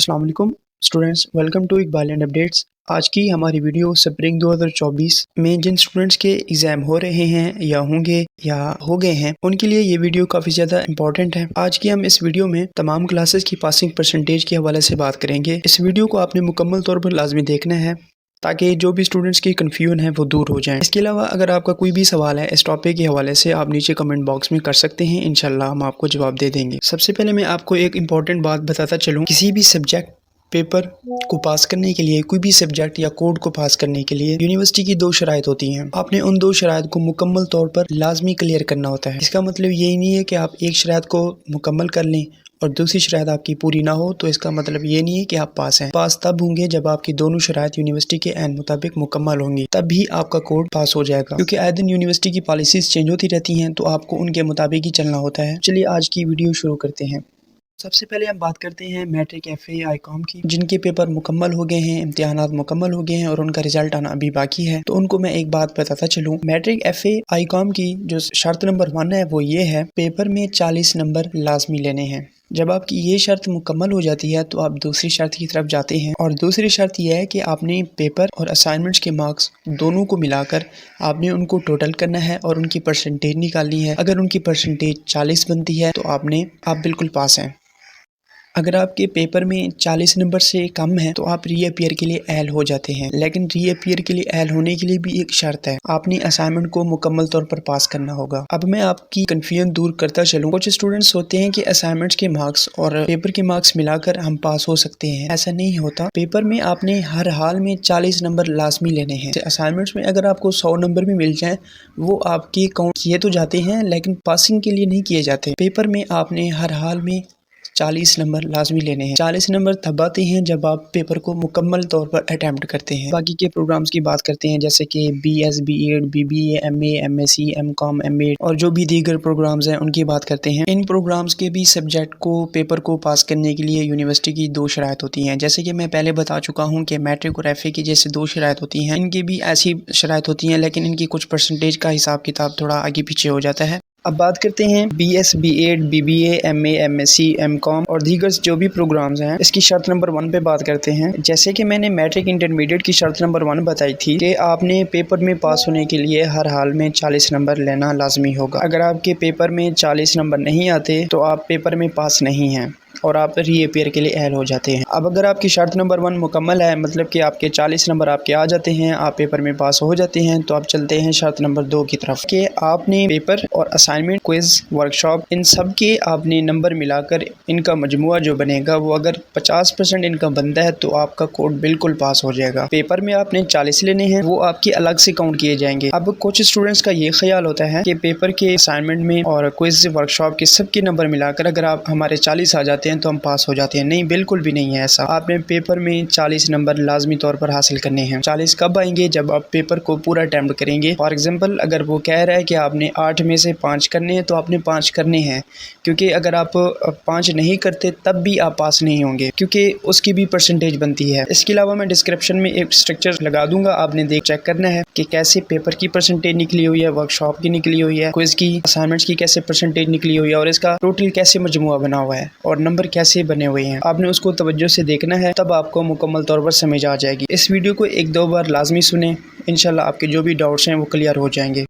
अस्सलाम वालेकुम students, welcome to Iqbal and updates. आज की हमारी वीडियो स्प्रिंग 2024 में जिन स्टूडेंट्स के एग्ज़ाम हो रहे हैं या होंगे या हो गए हैं उनके लिए ये वीडियो काफ़ी ज़्यादा इंपॉर्टेंट है। आज की हम इस वीडियो में तमाम क्लासेस की पासिंग परसेंटेज के हवाले से बात करेंगे। इस वीडियो को आपने मुकम्मल तौर पर लाजमी देखना है ताकि जो भी स्टूडेंट्स की कन्फ्यूजन है वो दूर हो जाए। इसके अलावा अगर आपका कोई भी सवाल है इस टॉपिक के हवाले से आप नीचे कमेंट बॉक्स में कर सकते हैं, इंशाल्लाह हम आपको जवाब दे देंगे। सबसे पहले मैं आपको एक इम्पॉर्टेंट बात बताता चलूँ। किसी भी सब्जेक्ट पेपर को पास करने के लिए, कोई भी सब्जेक्ट या कोड को पास करने के लिए यूनिवर्सिटी की दो शराइत होती हैं। आपने उन दो शराइत को मुकम्मल तौर पर लाजमी क्लियर करना होता है। इसका मतलब यही नहीं है कि आप एक शराइत को मुकम्मल कर लें और दूसरी शराइत आपकी पूरी ना हो तो इसका मतलब ये नहीं है कि आप पास हैं। पास तब होंगे जब आपकी दोनों शराइत यूनिवर्सिटी के ऐन मुताबिक मुकम्मल होंगी, तब भी आपका कोड पास हो जाएगा। क्योंकि आए दिन यूनिवर्सिटी की पॉलिसीज चेंज होती रहती हैं तो आपको उनके मुताबिक ही चलना होता है। चलिए आज की वीडियो शुरू करते हैं। सबसे पहले हम बात करते हैं मैट्रिक, एफए, आईकॉम की, जिनके पेपर मुकम्मल हो गए हैं, इम्तिहानात मुकम्मल हो गए हैं और उनका रिजल्ट आना अभी बाकी है। तो उनको मैं एक बात बताता चलूँ। मैट्रिक, एफए, आईकॉम की जो शर्त नंबर 1 है वो ये है, पेपर में 40 नंबर लाजमी लेने हैं। जब आपकी ये शर्त मुकम्मल हो जाती है तो आप दूसरी शर्त की तरफ जाते हैं और दूसरी शर्त यह है कि आपने पेपर और असाइनमेंट्स के मार्क्स दोनों को मिलाकर आपने उनको टोटल करना है और उनकी परसेंटेज निकालनी है। अगर उनकी परसेंटेज 40 बनती है तो आप बिल्कुल पास हैं। अगर आपके पेपर में 40 नंबर से कम है तो आप री अपीयर के लिए अहल हो जाते हैं। लेकिन री अपीयर के लिए अहल होने के लिए भी एक शर्त है, आपने असाइनमेंट को मुकम्मल तौर पर पास करना होगा। अब मैं आपकी कन्फ्यूजन दूर करता चलूँ। कुछ स्टूडेंट्स होते हैं कि असाइनमेंट्स के मार्क्स और पेपर के मार्क्स मिलाकर हम पास हो सकते हैं। ऐसा नहीं होता। पेपर में आपने हर हाल में 40 नंबर लाजमी लेने हैं। असाइनमेंट्स में अगर आपको 100 नंबर भी मिल जाए वो आपके काउंट किए तो जाते हैं लेकिन पासिंग के लिए नहीं किए जाते। पेपर में आपने हर हाल में 40 नंबर लाजमी लेने हैं। 40 नंबर तब आते हैं जब आप पेपर को मुकम्मल तौर पर अटेम्प्ट करते हैं। बाकी के प्रोग्राम्स की बात करते हैं जैसे कि BS, B.Ed, BBA, MA, MSc, M.Com, M.Ed और जो भी दीगर प्रोग्राम्स हैं उनकी बात करते हैं। इन प्रोग्राम्स के भी सब्जेक्ट को पेपर को पास करने के लिए यूनिवर्सिटी की दो शराइत होती हैं। जैसे कि मैं पहले बता चुका हूँ कि मैट्रिक और एफए की जैसे दो शराइत होती हैं, इनकी भी ऐसी शराइत होती हैं लेकिन इनकी कुछ परसेंटेज का हिसाब किताब थोड़ा आगे पीछे हो जाता है। अब बात करते हैं BS, B.Ed, BBA, MA, MSc, M.Com और दीगर जो भी प्रोग्राम्स हैं। इसकी शर्त नंबर 1 पे बात करते हैं। जैसे कि मैंने मैट्रिक इंटरमीडिएट की शर्त नंबर 1 बताई थी कि आपने पेपर में पास होने के लिए हर हाल में 40 नंबर लेना लाजमी होगा। अगर आपके पेपर में 40 नंबर नहीं आते तो आप पेपर में पास नहीं हैं और आप री अपीयर के लिए अहल हो जाते हैं। अब अगर आपकी शर्त नंबर 1 मुकम्मल है, मतलब कि आपके 40 नंबर आपके आ जाते हैं, आप पेपर में पास हो जाते हैं, तो आप चलते हैं शर्त नंबर 2 की तरफ कि आपने पेपर और असाइनमेंट, क्विज, वर्कशॉप इन सब के आपने नंबर मिलाकर इनका मजमुआ जो बनेगा वो अगर 50% इनका बनता है तो आपका कोड बिल्कुल पास हो जाएगा। पेपर में आपने 40 लेने हैं, वो आपके अलग से काउंट किए जाएंगे। अब कुछ स्टूडेंट्स का ये ख्याल होता है कि पेपर के, असाइनमेंट में और क्विज, वर्कशॉप के सबके नंबर मिलाकर अगर आप हमारे 40 आ जाते हैं तो हम पास हो जाते हैं। नहीं, बिल्कुल भी नहीं है ऐसा। आपने पेपर में 40 नंबर लाजमी तौर पर हासिल करने हैं। 40 कब आएंगे? जब आप पेपर को पूरा अटेम्प्ट करेंगे। फॉर एग्जांपल अगर वो कह रहा है कि आपने 8 में से 5 करने हैं तो आपने 5 करने हैं, क्योंकि अगर आप 5 नहीं करते तब भी आप पास नहीं होंगे क्योंकि उसकी भी परसेंटेज बनती है। इसके अलावा मैं डिस्क्रिप्शन में एक स्ट्रक्चर लगा दूंगा, आपने चेक करना है कि कैसे पेपर की परसेंटेज निकली हुई है, वर्कशॉप की निकली हुई है, क्विज की, असाइनमेंट्स की कैसे परसेंटेज निकली हुई है और इसका टोटल कैसे मजमुआ बना हुआ है और नंबर कैसे बने हुए हैं। आपने उसको तवज्जो से देखना है, तब आपको मुकम्मल तौर पर समझ आ जाएगी। इस वीडियो को 1-2 बार लाजमी सुने, इंशाल्लाह आपके जो भी डाउट्स हैं वो क्लियर हो जाएंगे।